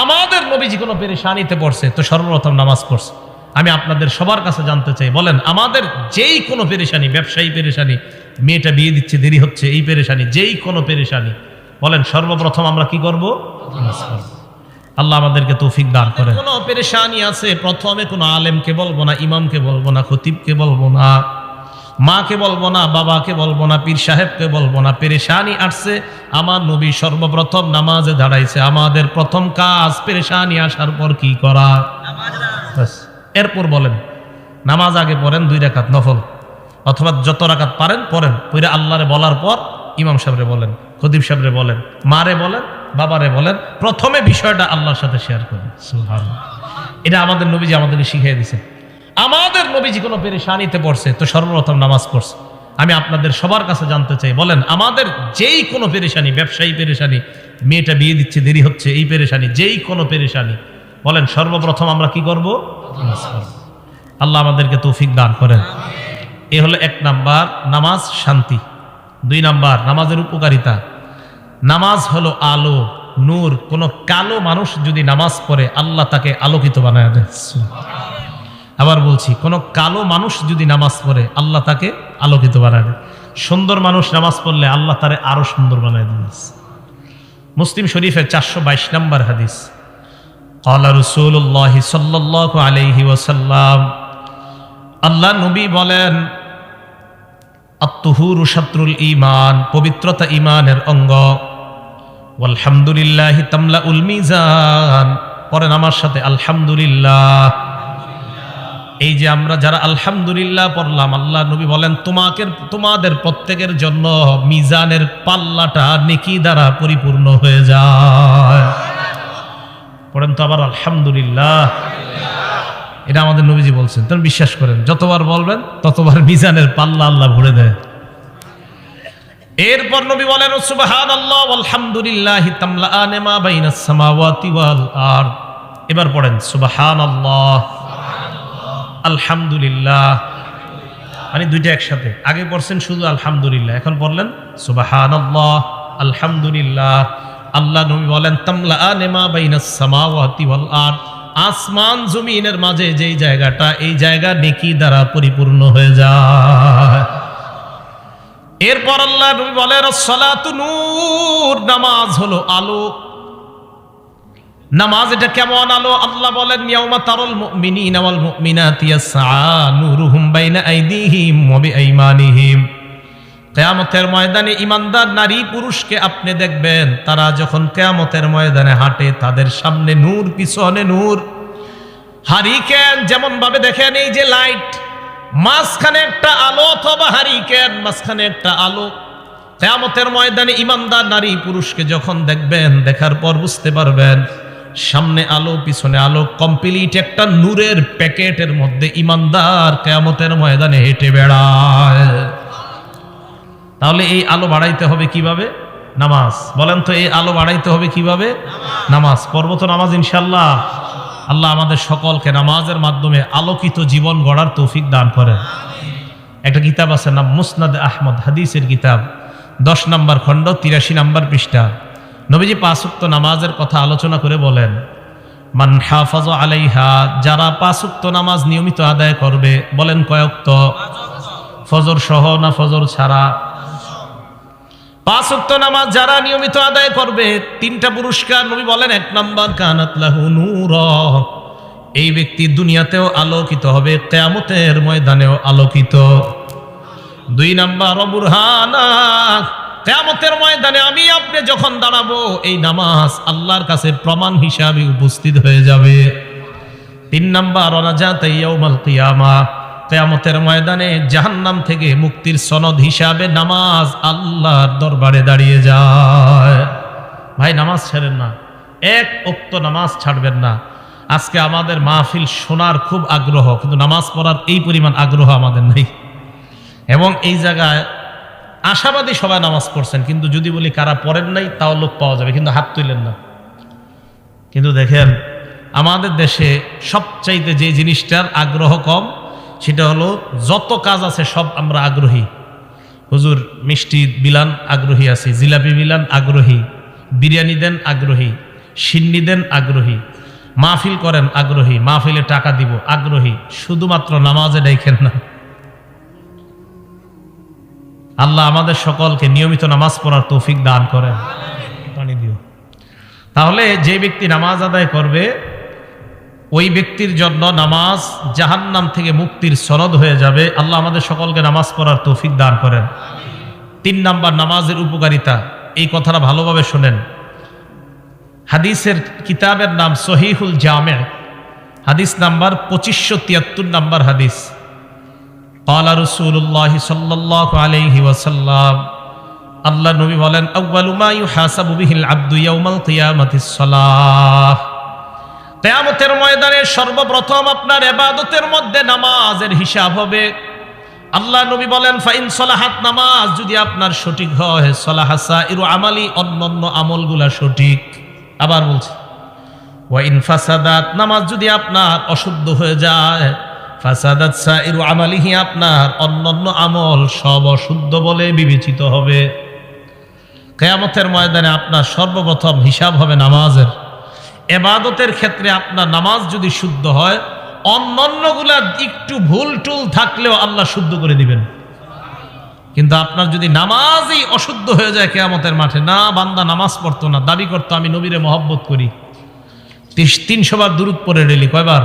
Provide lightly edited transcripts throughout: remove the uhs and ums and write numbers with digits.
আমাদের নবীজি কোনো পেরেশানিতে পড়ছে তো সর্বপ্রথম নামাজ পড়ছে। আমি আপনাদের সবার কাছে জানতে চাই, বলেন আমাদের যেই কোনো পেরেশানি, ব্যবসায়ী পেরেশানি, মেয়েটা বিয়ে দিচ্ছে দেরি হচ্ছে, এই পেরেশানি, যেই কোনো পেরেশানি, বলেন সর্বপ্রথম আমরা কি করব? নামাজ পড়ব। আল্লাহ আমাদেরকে তৌফিক দান করেন। কোনো পেরেশানি আছে, প্রথমে কোনো আলেমকে বলবো না, ইমামকে বলবো না, খতিবকে বলবো না, মাকে বলবো না, বাবাকে বলবো না, পীর সাহেবকে বলবো না। পেরেশানি আসছে, আমার নবী সর্বপ্রথম নামাজে দাঁড়াইছে। আমাদের প্রথম কাজ পেরেশানি আসার পর কি করা? এরপর বলেন নামাজ আগে পড়েন 2 রাকাত নফল, অথবা যত রাকাত পারেন পড়েন, পড়ে আল্লাহরে বলার পর ইমাম সাহেবরে বলেন, খতিব সাহেবরে বলেন, মারে বলেন, বাবারে বলেন, প্রথমে বিষয়টা আল্লাহর সাথে শেয়ার করেন। সুবহানাল্লাহ। এটা আমাদের নবীজি আমাদেরকে শিখিয়ে দিয়েছেন। আমাদের নবীজি কোনো পেরেশানিতে পড়ছে তো সর্বপ্রথম নামাজ পড়ছে। আমি আপনাদের সবার কাছে জানতে চাই, বলেন আমাদের যেই কোনো পেরেশানি, ব্যবসায়ী পেরেশানি, মেয়েটা বিয়ে দিচ্ছে দেরি হচ্ছে, এই পেরেশানি, যেই কোনো পেরেশানি, বলেন সর্বপ্রথম আমরা কি করব? নামাজ পড়ব। আল্লাহ আমাদেরকে তৌফিক দান করেন। এ হলো 1 নাম্বার, নামাজ শান্তি। 2 নাম্বার, নামাজের উপকারিতা। নামাজ হলো আলো, নূর। কোন কালো মানুষ যদি নামাজ পড়ে আল্লাহ তাকে আলোকিত বানায় দেয়। আবার বলছি, কোন কালো মানুষ যদি নামাজ পড়ে আল্লাহ তাকে আলোকিত বানায় দেয়। সুন্দর মানুষ নামাজ পড়লে আল্লাহ তারে আরো সুন্দর বানায় দেয়। মুসলিম শরীফের 422 নম্বর হাদিস, ক্বালা রাসূলুল্লাহ সাল্লাল্লাহু আলাইহি ওয়াসাল্লাম, আল্লাহ নবী বলেন, আত-তুহুরু শাত্রুল ঈমান, পবিত্রতা ঈমানের অঙ্গ। ওয়ালহামদুলিল্লাহি তামলাউল মিজান, পড়েন আমার সাথে আলহামদুলিল্লাহ। এই যে আমরা যারা আলহামদুলিল্লাহ পড়লাম, আল্লাহ নবী বলেন তোমাদের প্রত্যেকের জন্য মিজানের পাল্লাটা নেকি দ্বারা পরিপূর্ণ হয়ে যায়। পড়েন তো আবার আলহামদুলিল্লাহ। এটা আমাদের নবীজি বলছেন, তো বিশ্বাস করেন যতবার বলবেন ততবার মিজানের পাল্লা আল্লাহ ভরে দেয়। এরপর নবী বলেন সুবহানাল্লাহ ওয়ালহামদুলিল্লাহি তামলাআনে মা বাইনাস সামাওয়াতি ওয়াল আরদ। এবার পড়েন সুবহানাল্লাহ আলহামদুলিল্লাহ, মানে দুইটা একসাথে। আগে পড়ছেন শুধু আলহামদুলিল্লাহ, এখন পড়লেন সুবহানাল্লাহ আলহামদুলিল্লাহ। আল্লাহ নবী বলেন তামলাআনে মা বাইনাস সামাওয়াতি ওয়াল আরদ, আসমান জমিনের মাঝে যেই জায়গাটা, এই জায়গা নেকি দ্বারা পরিপূর্ণ হয়ে যায়। এরপর আল্লাহ নবী বলেন আসসালাতু নূর, নামাজ হলো আলো। নামাজ এটা কেমন আলো? আল্লাহ বলেন ইয়াউমা তারাল মুমিনিনা ওয়াল মুমিনাতি ইয়াসআ নূরুহুম বাইনা আইদিহিম ওয়া বিআইমানিহিম। কিয়ামতের ময়দানে ঈমানদার নারী পুরুষকে আপনি দেখবেন, তারা যখন কিয়ামতের ময়দানে হাঁটে তাদের সামনে নূর, পিছনে নূর। হারিকেন যেমন ভাবে দেখেন, এই যে লাইট, মাঝখানে একটা আলো, অথবা হারিকেন মাঝখানে একটা আলো। কিয়ামতের ময়দানে ঈমানদার নারী পুরুষকে যখন দেখবেন, দেখার পর বুঝতে পারবেন সামনে আলো পিছনে আলো, কমপ্লিট একটা নূরের প্যাকেটের মধ্যে ঈমানদার কিয়ামতের ময়দানে হেঁটে বেড়ায়। তাহলে এই আলো বাড়াইতে হবে কিভাবে? নামাজ। বলেন তো এই আলো বাড়াইতে হবে কিভাবে? নামাজ পড়ব তো নামাজ ইনশাআল্লাহ। আল্লাহ আমাদের সকলকে নামাজের মাধ্যমে আলোকিত জীবন গড়ার তৌফিক দান করেন। একটা কিতাব আছে নাম মুসনাদ আহমদ, হাদিসের কিতাব, 10 নম্বর খণ্ড 83 নম্বর পৃষ্ঠা। নবীজি 5 ওয়াক্ত নামাজের কথা আলোচনা করে বলেন, মান হাফাযা আলাইহা, যারা 5 ওয়াক্ত নামাজ নিয়মিত আদায় করবে। বলেন কয় ওয়াক্ত? ফজর সহ না ফজর ছাড়া? 5 ওয়াক্ত নামাজ যারা নিয়মিত আদায় করবে, 3টা পুরস্কার নবী বলেন। 1 নাম্বার কানাত লাহু নূরা, এই ব্যক্তি দুনিয়াতেও আলোকিত হবে, কিয়ামতের ময়দানেও আলোকিত। 2 নাম্বার বুরহানা, কিয়ামতের ময়দানে আমি আপনি যখন দাঁড়াবো, এই নামাজ আল্লাহর কাছে প্রমাণ হিসাবে উপস্থিত হয়ে যাবে। 3 নাম্বার নাজাত ইয়াউমাল কিয়ামা, কিয়ামতের ময়দানে জাহান্নাম থেকে মুক্তির সনদ হিসাবে নামাজ আল্লাহর দরবারে দাঁড়িয়ে যায়। ভাই নামাজ ছাড়েন না, 1 ওয়াক্ত নামাজ ছাড়বেন না। আজকে আমাদের মাহফিল শোনার খুব আগ্রহ, কিন্তু নামাজ পড়ার এই পরিমাণ আগ্রহ আমাদের নেই। এবং এই জায়গায় আশাবাদী সবাই নামাজ পড়ছেন, কিন্তু যদি বলি কারা পড়েন নাই তাও লোক পাওয়া যাবে, কিন্তু হাত তুলেন না। কিন্তু দেখেন আমাদের দেশে সবচাইতে যে জিনিসটার আগ্রহ কম, সেটা হলো যত কাজ আছে সব আমরা আগ্রহী। হুজুর মিষ্টি বিলান আগ্রহী আছি, জিলাপি বিলান আগ্রহী, বিরিয়ানি দেন আগ্রহী, সিন্নি দেন আগ্রহী, মাহফিল করেন আগ্রহী, মাহফিলে টাকা দিব আগ্রহী, শুধুমাত্র নামাজে ডাইকেন না। আল্লাহ আমাদের সকলকে নিয়মিত নামাজ পড়ার তৌফিক দান করেন। পানি দিও। তাহলে যে ব্যক্তি নামাজ আদায় করবে ওই ব্যক্তির জন্য নামাজ জাহান্নাম থেকে মুক্তির সনদ হয়ে যাবে। আল্লাহ আমাদের সকলকে নামাজ পড়ার তৌফিক দান করেন। 3 নাম্বার নামাজের উপকারিতা, এই কথাটা ভালোভাবে শোনেন। হাদিসের কিতাবের নাম সহিহুল জামে, হাদিস নাম্বার 2573 নাম্বার হাদিস। ক্বালা রাসূলুল্লাহ সাল্লাল্লাহু আলাইহি ওয়াসাল্লাম, আল্লাহ নবী বলেন, আউয়ালু মা ইউহাসাবু বিহিল আবদু ইয়াউমাল কিয়ামাতিস সালাহ। কিয়ামতের ময়দানে সর্বপ্রথম আপনার ইবাদতের মধ্যে নামাজের হিসাব হবে। আল্লাহ নবী বলেন, ফাইন সালাহাত, নামাজ যদি আপনার সঠিক হয়, সালাহা সাইরু আমালি, অন্যান্য আমলগুলা সঠিক। আবার বলছি, ওয়া ইন ফাসাদাত, নামাজ যদি আপনার অশুদ্ধ হয়ে যায়, ফাসাদাত সাইরু আমালিহি, আপনার অন্যান্য আমল সব অশুদ্ধ বলে বিবেচিত হবে। কিয়ামতের ময়দানে আপনার সর্বপ্রথম হিসাব হবে নামাজের। ইবাদতের ক্ষেত্রে আপনার নামাজ যদি শুদ্ধ হয়, অন্যান্যগুলা একটু ভুল টুল থাকলেও আল্লাহ শুদ্ধ করে দিবেন। কিন্তু আপনার যদি নামাজই অশুদ্ধ হয়ে যায় কিয়ামতের মাঠে, না বান্দা নামাজ পড়তো না, দাবি করতো আমি নবীরে মহব্বত করি, 300 বার দুরূদ পড়ে ডেলি, কয়বার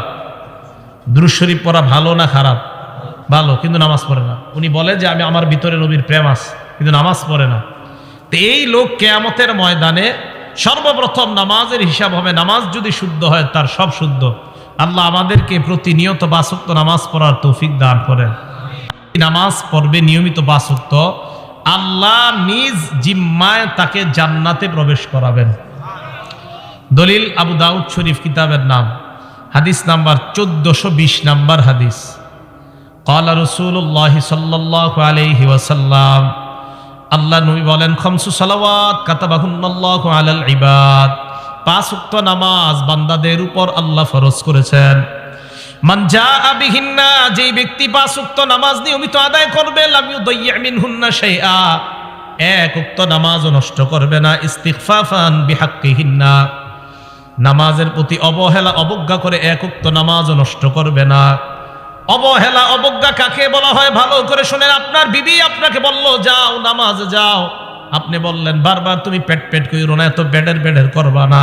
দুরূদ শরীফ পড়া ভালো না খারাপ? ভালো, কিন্তু নামাজ পড়ে না। উনি বলে যে আমি আমার ভিতরে নবীর প্রেম আছে, কিন্তু নামাজ পড়ে না। তো এই লোক কিয়ামতের ময়দানে সর্বপ্রথম নামাজের হিসাব হবে। নামাজ যদি শুদ্ধ হয় তার সব শুদ্ধ। আল্লাহ আমাদেরকে প্রতিনিয়ত 5 ওয়াক্ত নামাজ পড়ার তৌফিক দান করেন। নামাজ পড়বে নিয়মিত 5 ওয়াক্ত, আল্লাহ নিজ জিম্মায় তাকে জান্নাতে প্রবেশ করাবেন। দলিল আবু দাউদ শরীফ কিতাবের নাম, হাদিস নাম্বার 1420 নাম্বার হাদিস। ক্বালা রাসূলুল্লাহ সাল্লাল্লাহু আলাইহি ওয়াসাল্লাম, আল্লাহ নবী বলেন, খামসু সালাওয়াত কাতাবাহুন্নাল্লাহু আলাল ইবাদ, 5 ওয়াক্ত নামাজ বান্দাদের উপর আল্লাহ ফরজ করেছেন। মান জাআ বিহিন্না, যেই ব্যক্তি 5 ওয়াক্ত নামাজ নিয়মিত আদায় করবে, লাম ইউদাইয়্যা মিনহুন্না শাইআ, 1 ওয়াক্ত নামাজও নষ্ট করবে না। ইস্তিগফাফান বিহাক্কিহিন্না, নামাজের প্রতি অবহেলা অবজ্ঞা করে 1 ওয়াক্ত নামাজও নষ্ট করবে না। অবহেলা অবজ্ঞা কাকে বলা হয় ভালো করে শুনেন। আপনার বিবি আপনাকে বলল যাও নামাজে যাও, আপনি বললেন বারবার তুমি পেট কইরো না, এত বেডের করবা না।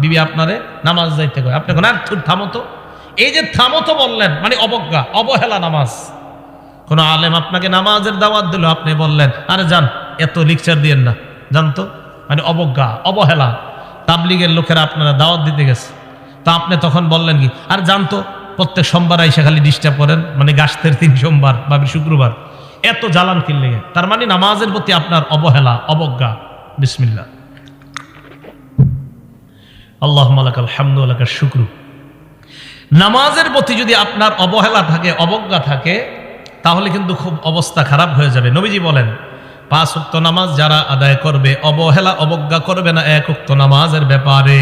বিবি আপনারে নামাজ যাইতে কয়, আপনি কোন আর থামো তো। এই যে থামো তো বললেন মানে অবজ্ঞা, অবহেলা নামাজ। কোন আলেম আপনাকে নামাজের দাওয়াত দিল, আপনি বললেন আরে যান, এত লেকচার দিয়েন না, জানতো, মানে অবজ্ঞা অবহেলা। তাবলিগের লোকেরা আপনারা দাওয়াত দিতে গেছে, তা আপনি তখন বললেন কি, আর জানতো প্রত্যেক সোমবার আইসা খালি ডিস্টার্ব করেন, মানে গাছতের 3 সোমবার বা শুক্রবার, এত জ্বালান কিনলে, তার মানে নামাজের প্রতি আপনার অবহেলা অবজ্ঞা। বিসমিল্লাহ, আল্লাহুম্মা লাকাল হামদু ওয়া লাকাশ শুকরু। নামাজের প্রতি যদি আপনার অবহেলা থাকে অবজ্ঞা থাকে, তাহলে কিন্তু খুব অবস্থা খারাপ হয়ে যাবে। নবীজি বলেন 5 ওয়াক্ত নামাজ যারা আদায় করবে, অবহেলা অবজ্ঞা করবে না 1 ওয়াক্ত নামাজের ব্যাপারে।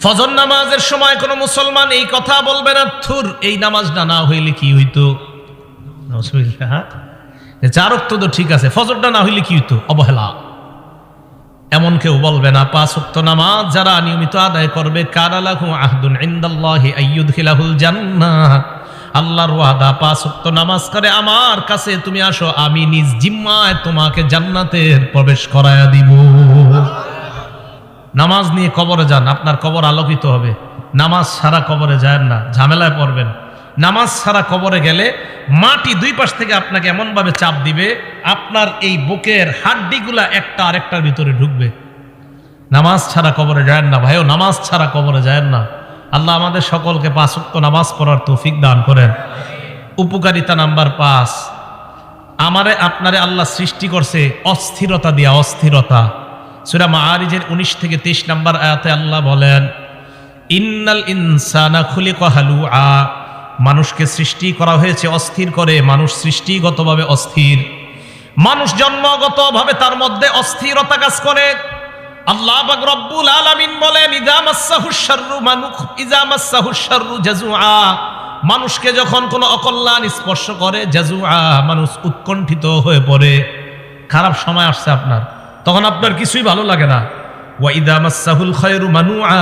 ফজর নামাজের সময় কোনো মুসলমান এই কথা বলবে না, থুর এই নামাজটা না হইলে কি হইতো। 4 ওয়াক্ত তো ঠিক আছে, ফজরটা না হইলে কি হইতো, অবহেলা, এমন কেউ বলবে না। 5 ওয়াক্ত নামাজ যারা নিয়মিত আদায় করবে, কানা লাহু আহদুন ইনদাল্লাহি আইয়ুদখিলাহুল জান্নাহ, আল্লাহর ওয়াদা 5 ওয়াক্ত নামাজ করে আমার কাছে তুমি আসো, আমি নিজ জিম্মায় তোমাকে জান্নাতের প্রবেশ করায়া দিব। নামাজ নিয়ে কবরে যান, আপনার কবর আলোকিত হবে। নামাজ ছাড়া কবরে যায় না, ঝামেলায় পড়বেন। নামাজ ছাড়া কবরে গেলে মাটি 2 পাশ থেকে আপনাকে এমন ভাবে চাপ দিবে, আপনার এই বুকের হাড্ডিগুলা একটা আরেকটার ভিতরে ঢুকবে। নামাজ ছাড়া কবরে যায় না ভাইও, নামাজ ছাড়া কবরে যায় না। আল্লাহ আমাদের সকলকে 5 ওয়াক্ত নামাজ পড়ার তৌফিক দান করেন। উপকারিতা নাম্বার 5, আমারে আপনারে আল্লাহ সৃষ্টি করছে অস্থিরতা দিয়া, অস্থিরতা। সূরা মাআরিজের 19 থেকে 23 নাম্বার আয়াতে আল্লাহ বলেন, ইন্নাল ইনসানা খুলিকা হালুআ, মানুষকে সৃষ্টি করা হয়েছে অস্থির করে। মানুষ সৃষ্টিগতভাবে অস্থির, মানুষ জন্মগতভাবে তার মধ্যে অস্থিরতা কাজ করে। আল্লাহ পাক রব্বুল আলামিন বলেন, ইযা মাসসাহুশ শাররু জাজুআ, মানুষকে যখন কোনো অকল্যাণ স্পর্শ করে, জাজুআ, মানুষ উৎকণ্ঠিত হয়ে পড়ে। খারাপ সময় আসছে আপনার, তখন আপনার কিছুই ভালো লাগে না, ওয়া ইযা মাসসাহুল খায়রু মানুআ,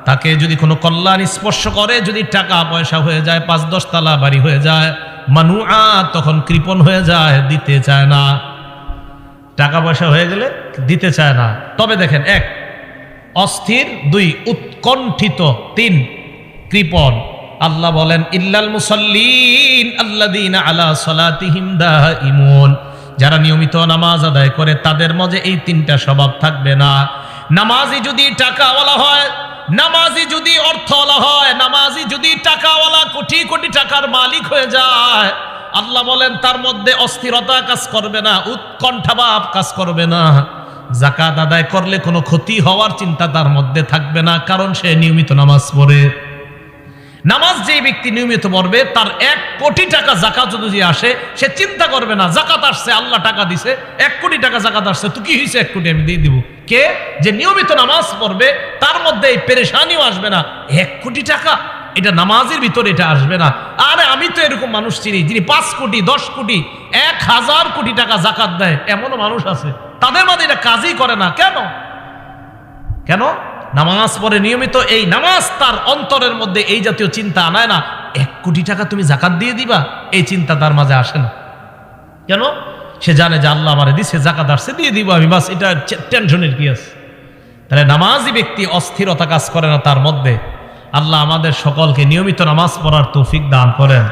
তাকে যদি কোনো কল্যাণ স্পর্শ করে, যদি টাকা পয়সা হয়ে যায়, ৫-১০ তলা বাড়ি হয়ে যায়, মানুআ, তখন কৃপণ হয়ে যায়, দিতে চায় না। টাকা পয়সা হয়ে গেলে দিতে চায় না। তবে দেখেন, ১ অস্থির, ২ উৎকণ্ঠিত, ৩ কৃপণ। আল্লাহ বলেন ইল্লাল মুসাল্লিন আল্লাযীনা আলা সালাতিহিম দাঈমুন, যারা নিয়মিত নামাজ আদায় করে তাদের মাঝে এই ৩টা স্বভাব থাকবে না। নামাজি যদি টাকাওয়ালা হয়, নামাজি যদি অর্থওয়ালা হয়, নামাজি যদি টাকাওয়ালা কোটি কোটি টাকার মালিক হয়ে যায়, আল্লাহ বলেন তার মধ্যে অস্থিরতা কাজ করবে না, উৎকণ্ঠাভাব কাজ করবে না। যাকাত আদায় করলে কোনো ক্ষতি হওয়ার চিন্তা তার মধ্যে থাকবে না, কারণ সে নিয়মিত নামাজ পড়ে। নামাজ যে ব্যক্তি নিয়মিত পড়বে, তার ১ কোটি টাকা যাকাত যদি আসে, সে চিন্তা করবে না যাকাত আসছে, আল্লাহ টাকা দিছে, ১ কোটি টাকা যাকাত আসছে, তো কি হয়েছে, ১ কোটি আমি দিয়ে দিব। কে যে নিয়মিত নামাজ পড়বে, তার মধ্যে এই পেরেশানিও আসবে না। ১ কোটি টাকা, এটা নামাজের ভিতরে এটা আসবে না। আরে আমি তো এরকম মানুষ চিনি যিনি ৫ কোটি, ১০ কোটি, ১,০০০ কোটি টাকা যাকাত দেয়, এমনও মানুষ আছে। তাদের মধ্যে এটা কাজই করে না। কেন? কেন? নামাজ পড়ে নিয়মিত, এই নামাজ তার অন্তরের মধ্যে এই জাতীয় চিন্তা আনায় না। ১ কোটি টাকা তুমি যাকাত দিয়ে দিবা, এই চিন্তা তার মাঝে আসে না। কেন? সে জানে যে আল্লাহ আমারে দিছে, যাকাত আসছে, দিয়ে দিব আমি, বাস, এটা টেনশনের কি আছে। তাহলে নামাজি ব্যক্তি অস্থিরতা কাজ করে না তার মধ্যে। আল্লাহ আমাদের সকলকে নিয়মিত নামাজ পড়ার তৌফিক দান করেন।